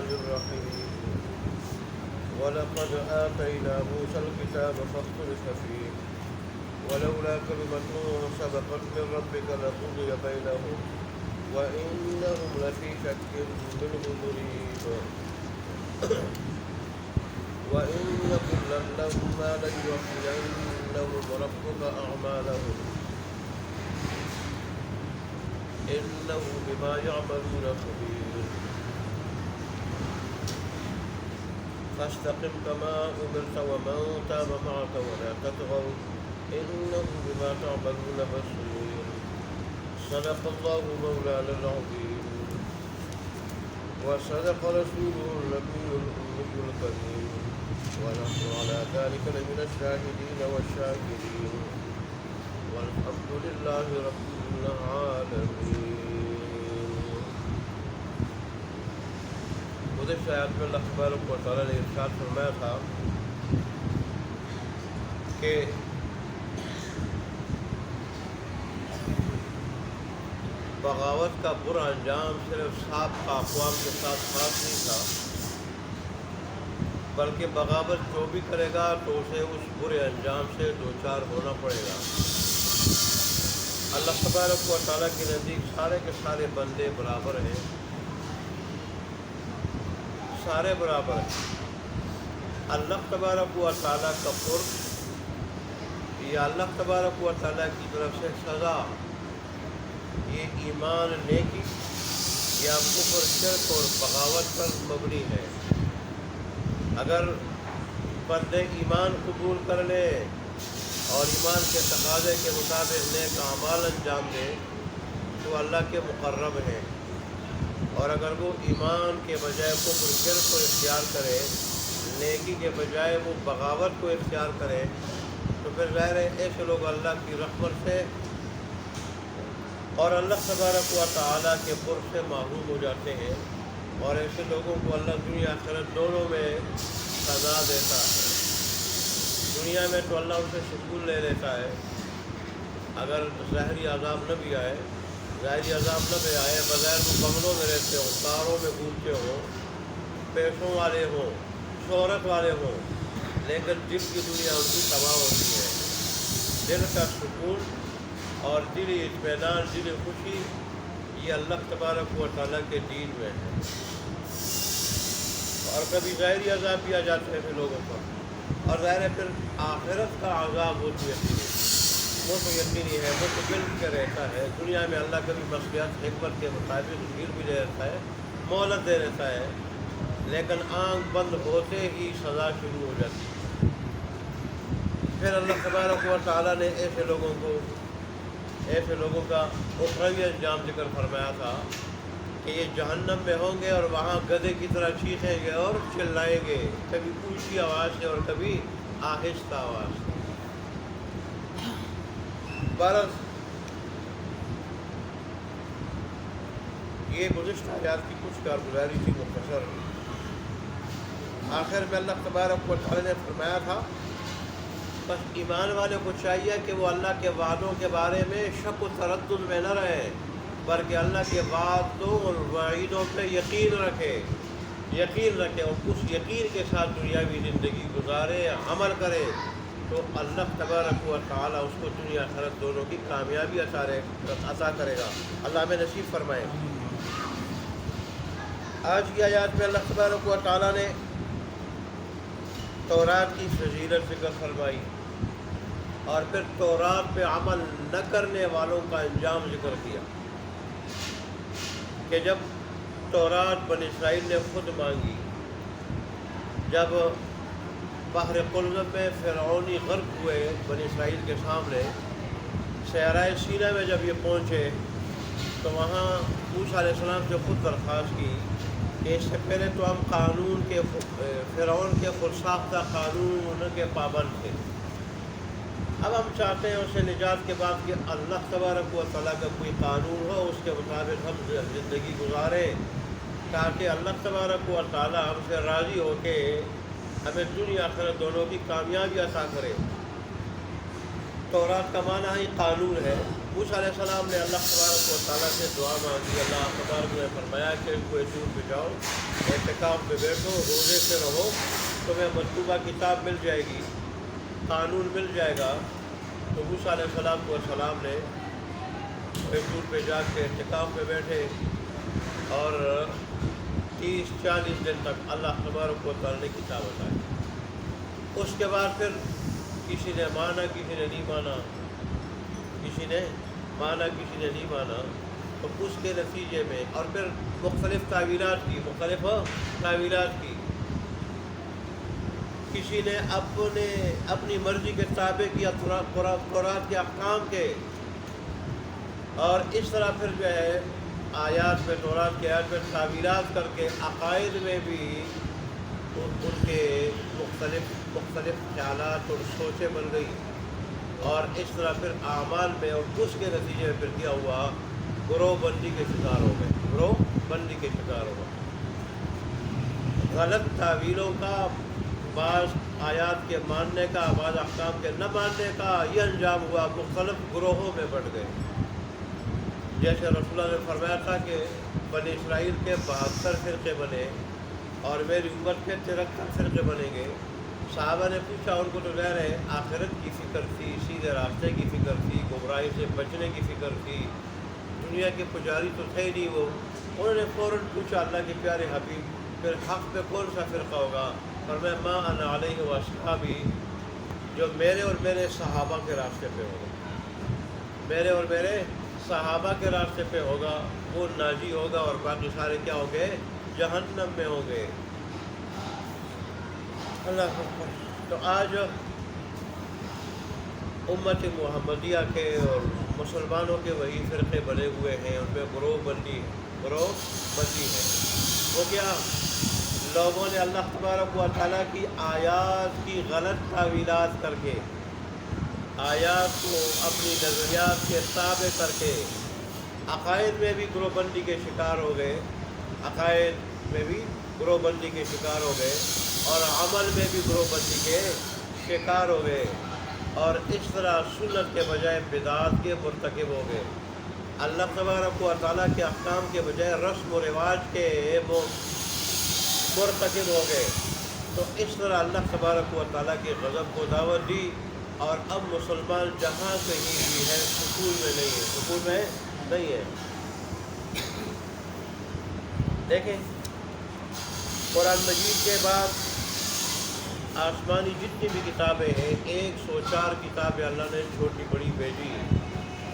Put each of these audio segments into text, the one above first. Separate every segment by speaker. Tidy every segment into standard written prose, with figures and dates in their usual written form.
Speaker 1: الرحمن الرحيم ولقد آتينا موسى الكتاب فاختلف فيه ولولا كلمة سبقت من ربك لقضي بينهم وإنهم لفي شك منه مريب وإن كلا لما ليوفينهم ربك أعمالهم إنه بما يعملون خبير فاستقم كما أمرت ومن تاب معك ولا تطغوا إنه بما تعملون بصير صدق الله مولانا العظيم وصدق رسوله النبي الأمي الكريم ونحن على ذلك لمن الشاهدين والشاكرين والحمد لله رب العالمين. گزشتہ آیات میں اللہ تبارک و تعالیٰ نے ارشاد فرمایا تھا کہ بغاوت کا برا انجام صرف سابقہ اقوام کے ساتھ خاص نہیں تھا، بلکہ بغاوت جو بھی کرے گا تو اسے اس برے انجام سے دوچار ہونا پڑے گا۔ اللہ تبارک و تعالیٰ کے نزدیک سارے کے سارے بندے برابر ہیں، سارے برابر ہیں۔ اللہ تبارک و تعالیٰ کا قرب یا اللہ تبارک و تعالیٰ کی طرف سے سزا، یہ ایمان نیکی یا کفر شرک اور بغاوت پر مبنی ہے۔ اگر بندے ایمان قبول کر لے اور ایمان کے تقاضے کے مطابق نیک اعمال انجام دے تو اللہ کے مقرب ہیں، اور اگر وہ ایمان کے بجائے کفر شرک کو اختیار کرے، نیکی کے بجائے وہ بغاوت کو اختیار کرے، تو پھر ظاہر ہے ایسے لوگ اللہ کی رحمت سے اور اللہ تبارک و تعالیٰ کے قرب سے محروم ہو جاتے ہیں، اور ایسے لوگوں کو اللہ دنیا آخرت دونوں میں سزا دیتا ہے۔ دنیا میں تو اللہ ان سے سکون لے لیتا ہے، اگر ظاہری عذاب نہ بھی آئے، ظاہری عذاب نہ بھی آئے، بغیر وہ بنگلوں میں رہتے ہوں، کاروں میں گھومتے ہوں، پیسوں والے ہوں، شہرت والے ہوں، لیکن دل کی دنیا ان کی تباہ ہوتی ہے۔ دل کا سکون اور دلی اطمینان، دلی خوشی، یہ اللہ تبارک و تعالیٰ کے دین میں ہے۔ اور کبھی ظاہری عذاب بھی آ جاتے ہیں لوگوں پر، اور ظاہر ہے پھر آخرت کا عذاب ہوتی ہے، وہ تو یقینی ہے، وہ تو مل کے رہتا ہے۔ دنیا میں اللہ کبھی مصلحت حکمت کے مطابق گر بھی دے رہتا ہے، مہلت دے رہتا ہے، لیکن آنکھ بند ہوتے ہی سزا شروع ہو جاتی ہے۔ پھر اللہ تبارک و تعالیٰ نے ایسے لوگوں کا اخروی انجام ذکر فرمایا تھا کہ یہ جہنم میں ہوں گے اور وہاں گدھے کی طرح چیخیں گے اور چلائیں گے، کبھی اونچی آواز سے اور کبھی آہستہ آواز سے۔ برس یہ گزشتہ آیات کی کچھ کارگزاری تھی مختصر۔ آخر میں اللہ تبارک و تعالیٰ نے فرمایا تھا بس ایمان والے کو چاہیے کہ وہ اللہ کے وعدوں کے بارے میں شک و تردد میں نہ رہے، بلکہ اللہ کے وعدوں اور وعیدوں پہ یقین رکھے اور اس یقین کے ساتھ دنیاوی زندگی گزارے، عمل کرے، تو اللہ تبارک و تعالیٰ اس کو دنیا آخرت دونوں کی کامیابی عطا کرے گا۔ اللہ ہمیں نصیب فرمائے۔ آج کی آیات میں اللہ تبارک و تعالیٰ نے تورات کی فضیلت ذکر فرمائی، اور پھر تورات پہ عمل نہ کرنے والوں کا انجام ذکر کیا کہ جب تورات بنی اسرائیل نے خود مانگی، جب بحر قلزم میں فرعونی غرق ہوئے بنی اسرائیل کے سامنے، صحرائے سینا میں جب یہ پہنچے تو وہاں موسیٰ علیہ السلام سے خود درخواست کی کہ اس سے پہلے تو ہم قانون کے فرعون کے خود ساختہ قانون کے پابند تھے، اب ہم چاہتے ہیں اسے نجات کے بعد کہ اللہ تبارک و تعالیٰ کا کوئی قانون ہو، اس کے مطابق ہم زندگی گزاریں، تاکہ اللہ تبارک و تعالیٰ ہم سے راضی ہو کے ہمیں دنیا آخرت دونوں کی کامیابی عطا کرے۔ تورات کا معنی ہی قانون ہے۔ موسیٰ علیہ السلام نے اللہ تبارک و تعالیٰ سے دعا مانگی، اللہ تبارک نے فرمایا کہ کوئی دور پہ جاؤ، اعتکاف پہ بیٹھو، روزے سے رہو، تمہیں مطلوبہ کتاب مل جائے گی، قانون مل جائے گا۔ تو موسیٰ علیہ السلام نے ایک دور پہ جا کے اعتکاف پہ بیٹھے اور 30-40 دن تک اللہ تبارک و تعالیٰ نے کتاب بتائی۔ اس کے بعد پھر کسی نے مانا، کسی نے نہیں مانا، کسی نے مانا، کسی نے نہیں مانا، تو اس کے نتیجے میں اور پھر مختلف تعویلات کی، کسی نے اپنی مرضی کے تابع کیا تورات کے احکام کے، اور اس طرح پھر جو ہے آیات میں، تورات کے آیات میں تعویلات کر کے عقائد میں بھی ان کے مختلف خیالات اور سوچیں بن گئی، اور اس طرح پھر اعمال میں اور اس کے نتیجے میں پھر کیا ہوا، گروہ بندی کے شکار ہو گئے۔ غلط تعویلوں کا، بعض آیات کے ماننے کا، بعض احکام کے نہ ماننے کا یہ انجام ہوا، مختلف گروہوں میں بٹ گئے۔ جیسے رسول اللہ نے فرمایا تھا کہ بنی اسرائیل کے 72 فرقے بنے اور میری امت کے 73 فرقے بنیں گے۔ صحابہ نے پوچھا، ان کو تو ظاہر ہے آخرت کی فکر تھی، سیدھے راستے کی فکر تھی، گمراہی سے بچنے کی فکر تھی، دنیا کے پجاری تو تھے ہی نہیں وہ۔ انہوں نے فوراً پوچھا، اللہ کے پیارے حبیب پھر حق پہ کون سا فرقہ ہوگا؟ فرمایا ما انا علیہ و اصحابی، جو میرے اور میرے صحابہ کے راستے پہ ہوگا، میرے اور میرے صحابہ کے راستے پہ ہوگا، وہ ناجی ہوگا، اور باقی سارے کیا ہوں گے؟ جہنم میں ہوں گے۔ اللہ اکبر۔ تو آج امت محمدیہ کے اور مسلمانوں کے وہی فرقے بنے ہوئے ہیں، ان میں گروہ بندی ہے۔ وہ کیا؟ لوگوں نے اللہ تبارک و تعالیٰ کی آیات کی غلط تعویلات کر کے، آیات کو اپنی نظریات کے تابع کر کے عقائد میں بھی گروہ بندی کے شکار ہو گئے، اور عمل میں بھی گروہ بندی کے شکار ہو گئے، اور اس طرح سنت کے بجائے بدعات کے مرتکب ہو گئے، اللہ تبارک و تعالیٰ کے احکام کے بجائے رسم و رواج کے مرتکب ہو گئے۔ تو اس طرح اللہ تبارک و تعالیٰ کے غضب کو دعوت دی، اور اب مسلمان جہاں کہیں بھی ہے سکون میں نہیں ہے۔ دیکھیں، قرآن مجید کے بعد آسمانی جتنی بھی کتابیں ہیں، 104 کتابیں اللہ نے چھوٹی بڑی بھیجی ہیں۔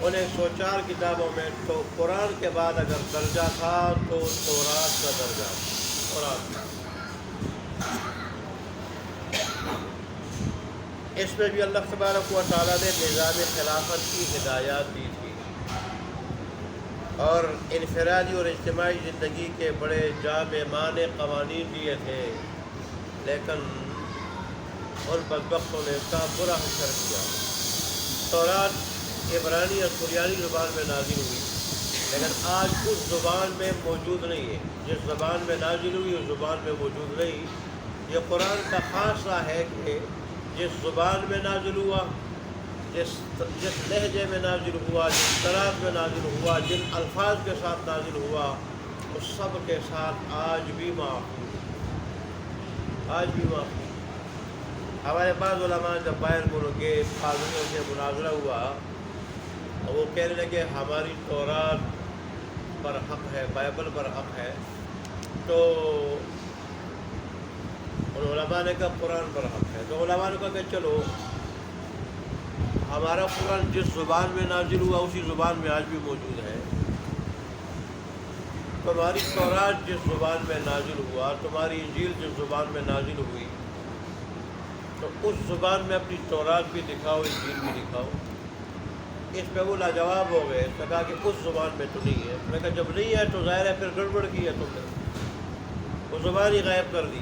Speaker 1: ان 104 کتابوں میں تو قرآن کے بعد اگر درجہ تھا تو تورات کا درجہ، اس میں بھی اللہ تبارک و تعالیٰ نے نظام خلافت کی ہدایات دی تھی، اور انفرادی اور اجتماعی زندگی کے بڑے جامع معنی قوانین دیے تھے، لیکن ان بدبختوں نے اس کا برا حشر کیا۔ تورات عبرانی اور سریانی زبان میں نازل ہوئی، لیکن آج اس زبان میں موجود نہیں ہے، جس زبان میں نازل ہوئی اس زبان میں موجود نہیں۔ یہ قرآن کا خاصہ ہے کہ جس زبان میں نازل ہوا، جس لہجے میں نازل ہوا، جس طرح میں نازل ہوا، جن الفاظ کے ساتھ نازل ہوا، اس سب کے ساتھ آج بھی معقول۔ ہمارے بعض علماء جب باہر ملک کے پادریوں سے مناظرہ ہوا، وہ کہنے لگے ہماری تورات پر حق ہے، بائبل پر حق ہے، تو ان علماء نے کہا قرآن پر حق ہے۔ تو علماء نے کہا کہ چلو ہمارا قرآن جس زبان میں نازل ہوا اسی زبان میں آج بھی موجود ہے، تمہاری تورات جس زبان میں نازل ہوا، تمہاری انجیل جس زبان میں نازل ہوئی، تو اس زبان میں اپنی تورات بھی دکھاؤ، انجیل بھی دکھاؤ۔ اس پہ وہ لاجواب ہو گئے، اس نے کہا کہ اس زبان میں تو نہیں ہے۔ میں کہا جب نہیں ہے تو ظاہر ہے پھر گڑبڑ کی ہے تم نے، وہ زبان ہی غائب کر دی۔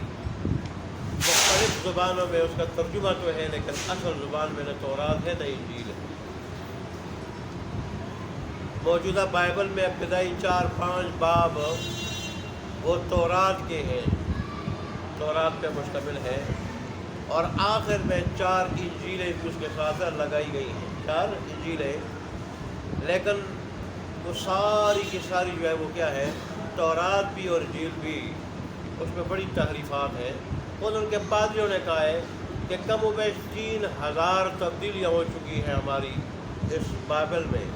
Speaker 1: مختلف زبانوں میں اس کا ترجمہ تو ہے، لیکن اصل زبان میں نہ تورات ہے نہ انجیل ہے۔ موجودہ بائبل میں ابتدائی 4-5 باب وہ تورات کے ہیں، تورات پہ مشتمل ہے، اور آخر میں 4 انجیلیں بھی اس کے ساتھ لگائی گئی ہیں، 4 انجیلیں، لیکن وہ ساری کی ساری جو ہے وہ کیا ہے، تورات بھی اور انجیل بھی، اس میں بڑی تحریفات ہیں۔ ان کے پادریوں نے کہا ہے کہ کم و بیش 3000 تبدیلیاں ہو چکی ہیں ہماری اس بائبل میں۔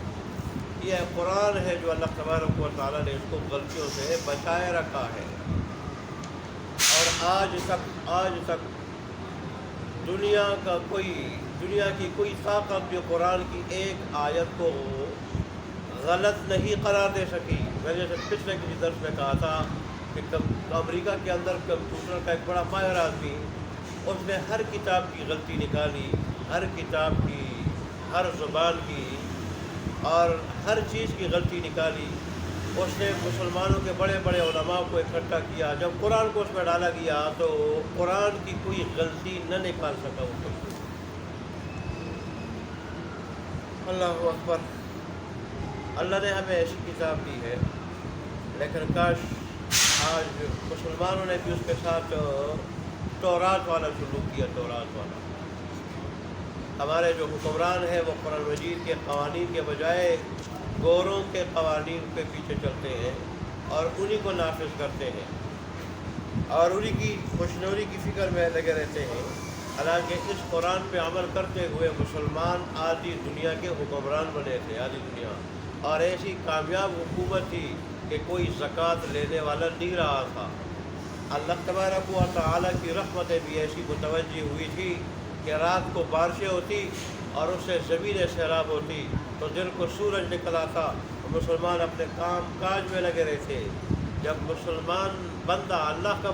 Speaker 1: یہ قرآن ہے جو اللہ تبارک و تعالیٰ نے اس کو غلطیوں سے بچائے رکھا ہے، اور آج تک دنیا کی کوئی طاقت جو قرآن کی ایک آیت کو غلط نہیں قرار دے سکی۔ میں نے جیسے پچھلے کسی درس میں کہا تھا کہ امریکہ کے اندر کمپیوٹر کا ایک بڑا ماہر آدمی، اس نے ہر کتاب کی غلطی نکالی، ہر کتاب کی، ہر زبان کی اور ہر چیز کی غلطی نکالی۔ اس نے مسلمانوں کے بڑے بڑے علماء کو اکٹھا کیا، جب قرآن کو اس میں ڈالا گیا تو قرآن کی کوئی غلطی نہ نکال سکا وہ کوئی۔ اللہ اکبر، اللہ نے ہمیں ایسی کتاب دی ہے، لیکن کاش آج مسلمانوں نے بھی اس کے ساتھ تورات والا سلوک کیا۔ تورات والا، ہمارے جو حکمران ہیں وہ قرآن مجید کے قوانین کے بجائے گوروں کے قوانین کے پیچھے چلتے ہیں اور انہی کو نافذ کرتے ہیں اور انہی کی خوشنودی کی فکر میں لگے رہتے ہیں، حالانکہ اس قرآن پہ عمل کرتے ہوئے مسلمان آدھی دنیا کے حکمران بنے تھے، آدھی دنیا، اور ایسی کامیاب حکومت تھی کہ کوئی زکوٰۃ لینے والا نہیں رہا تھا۔ اللہ تبارک و تعالیٰ کی رحمتیں بھی ایسی متوجہ ہوئی تھی کہ رات کو بارشیں ہوتی اور اس سے زمینیں سیراب ہوتی، تو دن کو سورج نکل آتا، مسلمان اپنے کام کاج میں لگے رہتے۔ جب مسلمان بندہ اللہ کا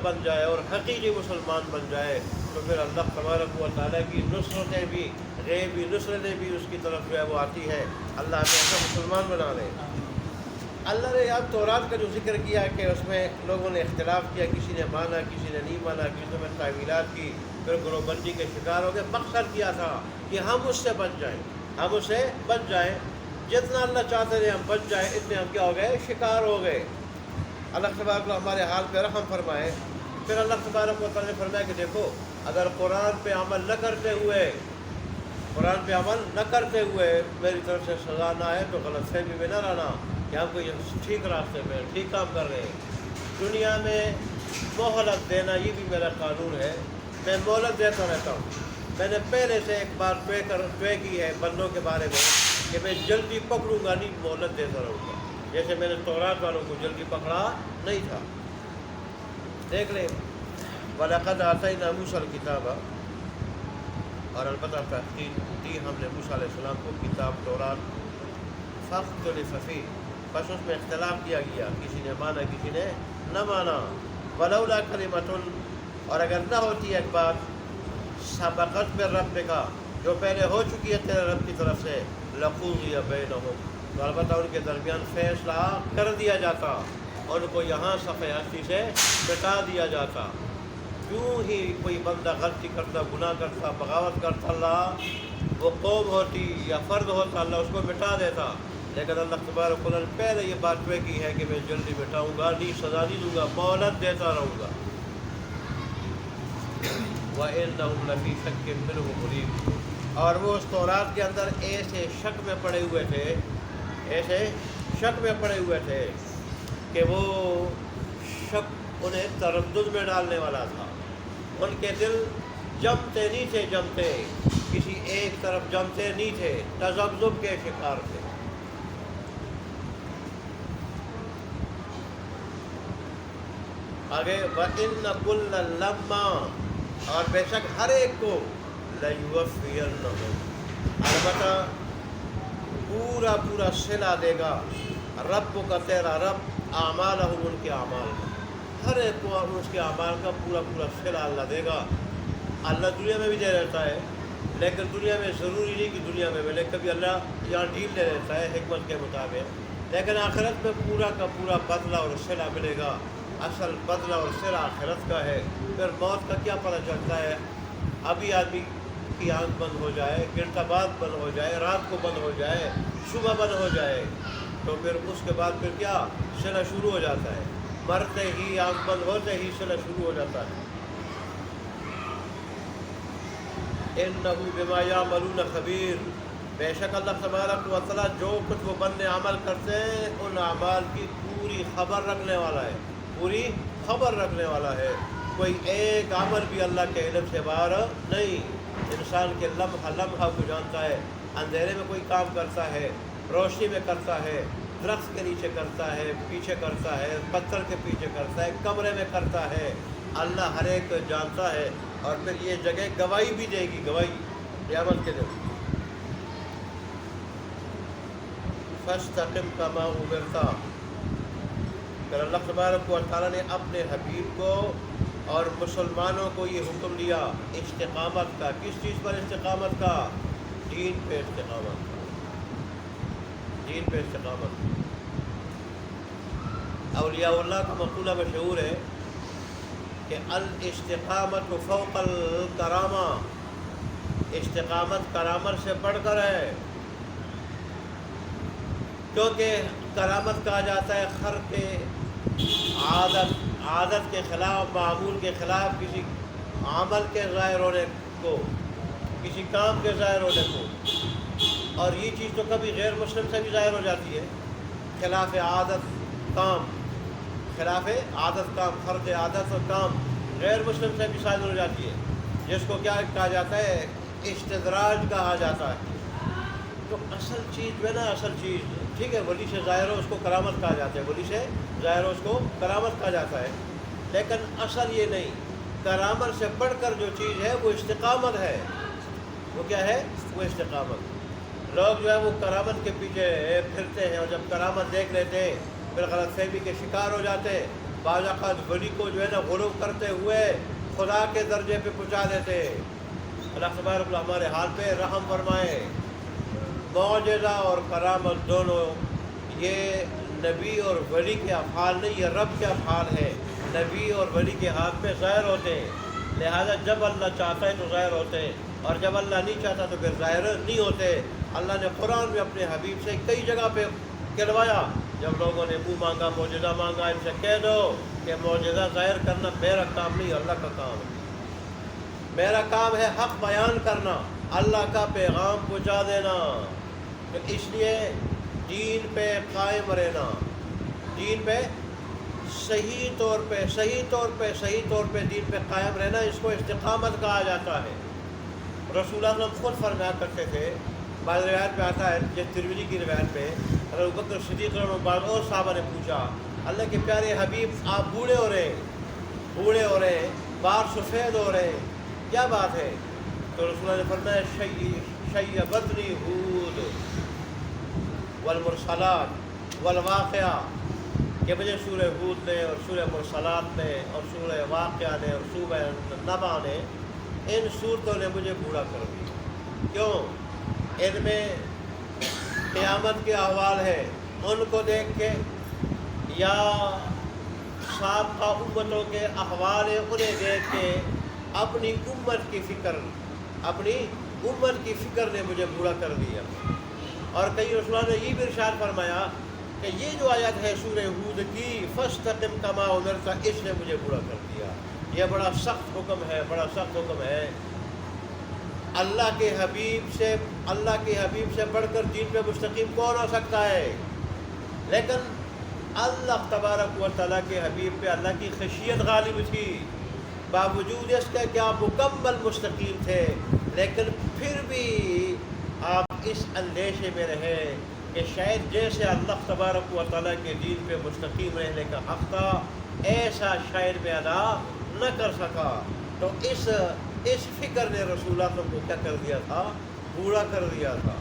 Speaker 1: بن جائے اور حقیقی مسلمان بن جائے تو پھر اللہ تبارک و تعالیٰ کی نصرتیں بھی، غیبی نصرتیں بھی اس کی طرف جو ہے وہ آتی ہیں۔ اللہ ہمیں ایسا مسلمان بنا لے۔ اللہ نے اب تورات کا جو ذکر کیا کہ اس میں لوگوں نے اختلاف کیا، کسی نے مانا کسی نے نہیں مانا، کسی نے تعویلات کی، پھر گروہ بندی کے شکار ہو گئے۔ مقصد کیا تھا کہ ہم اس سے بچ جائیں، جتنا اللہ چاہتے تھے ہم بچ جائیں، اتنے ہم کیا ہو گئے، شکار ہو گئے۔ اللہ تبارک و ہمارے حال پہ رحم فرمائے۔ پھر اللہ تبارک و تعالیٰ نے فرمایا کہ دیکھو، اگر قرآن پہ عمل نہ کرتے ہوئے میری طرف سے سزا نہ آئے تو غلط فہمی میں نہ رہنا کہ ہم کو یہ ٹھیک راستے میں ٹھیک کام کر رہے ہیں۔ دنیا میں مہلت دینا یہ بھی میرا قانون ہے، میں مہلت دیتا رہتا ہوں۔ میں نے پہلے سے ایک بار طے کی ہے بندوں کے بارے میں کہ میں جلدی پکڑوں گا نہیں، مہلت دیتا رہوں گا، جیسے میں نے تورات والوں کو جلدی پکڑا نہیں تھا۔ دیکھ لیں، وَلَقَدْ آتَيْنَا مُوسَىٰ الْكِتَابَ، اور البتہ تحقیق دی ہم نے موسیٰ علیہ السلام کو کتاب تورات، فَاخْتُلِفَ فِيهِ، بس اس میں اختلاف کیا گیا، کسی نے مانا کسی نے نہ مانا۔ وَلَوْلَا كَلِمَةٌ، اور اگر نہ ہوتی ایک بات، سبقت من ربک، جو پہلے ہو چکی ہے تیرے رب کی طرف سے، لَقُضِیَ بَیْنَهُمْ، تو البتہ ان کے درمیان فیصلہ کر دیا جاتا، ان کو یہاں صفحہ ہستی سے مٹا دیا جاتا۔ کیوں ہی کوئی بندہ غلطی کرتا، گناہ کرتا، بغاوت کرتا، اللہ وہ قوم ہوتی یا فرد ہوتا، اللہ اس کو مٹا دیتا، لیکن اللہ تبارک و تعالیٰ نے پہلے یہ بات طے کی ہے کہ میں جلدی مٹاؤں گا نہیں، سزا نہیں دوں گا، مہلت دیتا رہوں گا۔ وَإِنَّهُمْ لَفِي شَكٍّ مِّنْهُ مُرِيبٍ، اور وہ اس تورات کے اندر ایسے شک میں پڑے ہوئے تھے کہ وہ شک انہیں تردد میں ڈالنے والا تھا۔ ان کے دل جمتے نہیں تھے، کسی ایک طرف جمتے نہیں تھے، تذبذب کے شکار تھے۔ آگے وَإِنَّ كُلًّا لَمَّا، اور بے شک ہر ایک کو، لَيُوَفِّيَنَّهُمْ، البتہ پورا صلہ دے گا رب کا، تیرا رب، اعمالہم، ان کے اعمال، ہر ایک کو اس کے اعمال کا پورا صلہ اللہ دے گا۔ اللہ دنیا میں بھی دے دیتا ہے، لیکن دنیا میں ضروری نہیں کہ دنیا میں ملے، کبھی اللہ یہاں ڈھیل دے دیتا ہے حکمت کے مطابق، لیکن آخرت میں پورا کا پورا بدلہ اور صلہ ملے گا۔ اصل بدلہ اور صلہ آخرت کا ہے۔ پھر موت کا کیا پتہ چلتا ہے؟ ابھی آدمی کی آنکھ بند ہو جائے، گھنٹہ بعد بند ہو جائے، رات کو بند ہو جائے، صبح بند ہو جائے، تو پھر اس کے بعد پھر کیا صلہ شروع ہو جاتا ہے، مرتے ہی آنکھ بند ہوتے ہی صلہ شروع ہو جاتا ہے۔ انہ بما یعملون خبیر، بے شک اللہ تبارک و تعالیٰ جو کچھ وہ بندے عمل کرتے ہیں ان اعمال کی پوری خبر رکھنے والا ہے، پوری خبر رکھنے والا ہے۔ کوئی ایک عمل بھی اللہ کے علم سے باہر نہیں۔ انسان کے لمحہ لمحہ کو جانتا ہے، اندھیرے میں کوئی کام کرتا ہے، روشنی میں کرتا ہے، درخت کے نیچے کرتا ہے، پیچھے کرتا ہے، پتھر کے پیچھے کرتا ہے، کمرے میں کرتا ہے، اللہ ہر ایک جانتا ہے۔ اور پھر یہ جگہ گواہی بھی دے گی، گواہی قیامت کے دن۔ فاستقم کما امرتا، پھر اللہ تبارک و تعالیٰ نے اپنے حبیب کو اور مسلمانوں کو یہ حکم دیا استقامت کا۔ کس چیز پر استقامت کا؟ دین پہ استقامت کا، دین پہ استقامت۔ اولیاء اللہ کا مقولہ مشہور ہے کہ الاستقامت فوق الکرامہ، استقامت کرامت سے بڑھ کر ہے، کیونکہ کرامت کہا جاتا ہے خرق عادت کے خلاف، معمول کے خلاف، کسی عمل کے ظاہر ہونے کو، کسی کام کے ظاہر ہونے کو۔ اور یہ چیز تو کبھی غیر مسلم سے بھی ظاہر ہو جاتی ہے، خلاف عادت کام، خلاف عادت کام، خرق عادت اور کام غیر مسلم سے بھی ظاہر ہو جاتی ہے، جس کو کیا کہا جاتا ہے؟ استدراج کہا جاتا ہے۔ تو اصل چیز جو ہے نا، اصل چیز ٹھیک ہے، ولی سے ظاہر ہو اس کو کرامت کہا جاتا ہے، ولی سے ظاہر ہو اس کو کرامت کہا جاتا ہے، لیکن اصل یہ نہیں۔ کرامت سے بڑھ کر جو چیز ہے وہ استقامت ہے۔ وہ کیا ہے؟ وہ استقامت۔ لوگ جو ہے وہ کرامت کے پیچھے پھرتے ہیں، اور جب کرامت دیکھ لیتے پھر غلط فہمی کے شکار ہو جاتے، بعض اوقات ولی کو جو ہے نا غلو کرتے ہوئے خدا کے درجے پہ پہنچا دیتے۔ اللہ تبارک و تعالیٰ ہمارے حال پہ رحم فرمائے۔ معجزہ اور کرامت دونوں یہ نبی اور ولی کے افعال نہیں، یہ رب کے افعال ہے۔ نبی اور ولی کے ہاتھ میں ظاہر ہوتے ہیں، لہذا جب اللہ چاہتا ہے تو ظاہر ہوتے ہیں، اور جب اللہ نہیں چاہتا تو پھر ظاہر نہیں ہوتے۔ اللہ نے قرآن میں اپنے حبیب سے کئی جگہ پہ کہلوایا، جب لوگوں نے منہ مانگا، معجزہ مانگا، ان سے کہہ دو کہ معجزہ ظاہر کرنا میرا کام نہیں، اللہ کا کام ہے۔ میرا کام ہے حق بیان کرنا، اللہ کا پیغام پہنچا دینا۔ تو اس لیے دین پہ قائم رہنا، دین پہ صحیح طور پہ دین پہ قائم رہنا، اس کو استقامت کہا جاتا ہے۔ رسول اللہ صلی اللہ علیہ وسلم خود فرمایا کرتے تھے، بعض روایت پہ آتا ہے، جس ترمذی کی روایت پہ ابو بکر صدیق رضی اللہ عنہ، بعض اور صحابہ نے پوچھا، اللہ کے پیارے حبیب آپ بوڑھے ہو رہے ہیں، بال سفید ہو رہے ہیں، کیا بات ہے؟ تو رسول اللہ نے فرمایا شیبتنی ہود والمرسلات والواقعہ، کہ مجھے سورہ ہود نے اور سورہ مرسلات نے اور سورہ واقعہ نے اور سورہ نبع نے، ان صورتوں نے مجھے بوڑھا کر دیا۔ کیوں؟ ان میں قیامت کے احوال ہے، ان کو دیکھ کے، یا سابقہ امتوں کے احوال ہے انہیں دیکھ کے، اپنی امت کی فکر نے مجھے بوڑھا کر دیا۔ اور کئی رسول اللہ نے یہ بھی ارشاد فرمایا کہ یہ جو آیت ہے سورہ ہود کی، فاستقم کما امرت، اس نے مجھے بوڑھا کر دیا۔ یہ بڑا سخت حکم ہے، اللہ کے حبیب سے بڑھ کر دین پہ مستقیم کون ہو سکتا ہے؟ لیکن اللہ تبارک و تعالیٰ کے حبیب پہ اللہ کی خشیت غالب تھی، باوجود اس کے کہ آپ مکمل مستقیم تھے، لیکن پھر بھی آپ اس اندیشے میں رہے کہ شاید جیسے اللہ تبارک و تعالیٰ کے دین پہ مستقیم رہنے کا حق تھا، ایسا شاید میں ادا نہ کر سکا۔ تو اس فکر نے رسول اللہ کو کیا کر دیا تھا؟ بوڑھا کر دیا تھا۔